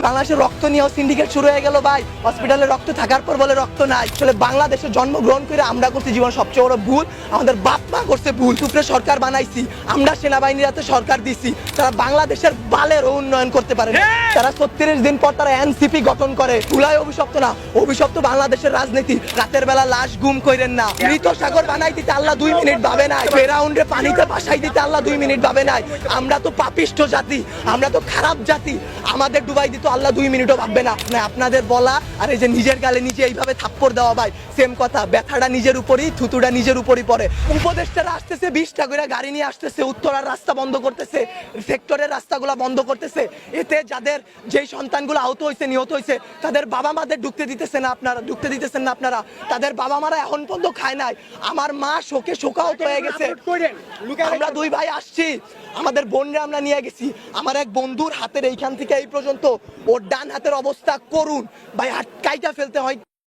বাংলাদেশের রক্ত নিয়েও সিন্ডিকেট শুরু হয়ে গেল ভাই। হসপিটালে রক্ত থাকার পর বলে রক্ত নাই। আসলে বাংলাদেশে জন্মগ্রহণ করে আমরা করছি জীবন সবচেয়ে বড় ভুল, আমাদের বাপ মা করছে ভুল। উপরে সরকার বানাইছি, আমরা সেনাবাহিনীর হাতে সরকার দিছি, তারা বাংলাদেশের বালের উন্নয়ন করতে পারে না। তারা 36 দিন পর তারা এনসিপি গঠন করে। তুলাই অভিশপ্ত না, অভিশপ্ত বাংলাদেশের রাজনীতি। রাতের বেলা লাশ গুম কইরেন না। মৃত সাগর বানাই দিতে আল্লাহ 2 মিনিট ভাবে নাই। ফেরাউন্ডে পানিতে ভাসাই দিতে আল্লাহ 2 মিনিট ভাবে নাই। আমরা তো পাপিষ্ঠ জাতি, আমরা তো খারাপ জাতি, আমাদের ডুবাই দিত আল্লাহ 2 মিনিটও ভাববে না। আপনাদের বলা আর এই যে নিজের গালে নিজে এইভাবে থাপ্পড় দেওয়া ভাই সেম কথা। ব্যথাটা নিজের উপরই, থুতুটা নিজের উপরই পড়ে। উপদেষ্টারা আসতেছে 20টা করে গাড়ি নিয়ে আসতেছে, উত্তরার রাস্তা বন্ধ করতেছে, সেক্টরের রাস্তাগুলো বন্ধ করতেছে। এতে যাদের যেই সন্তানগুলো আহত হয়েছে, নিহত হয়েছে, তাদের বাবা মাদের ঢুকতে দিতেছেন না আপনারা। তাদের বাবা মারা এখন পর্যন্ত খায় নাই। আমার মা শোকে শোকাহত হয়ে গেছে। আমরা 2 ভাই আসছি, আমাদের বোনরা আমরা নিয়ে গেছি। আমার এক বন্ধুর হাতের এইখান থেকে এই পর্যন্ত ওর ডান হাতের অবস্থা করুন ভাই, হাত কাইটা ফেলতে হয়।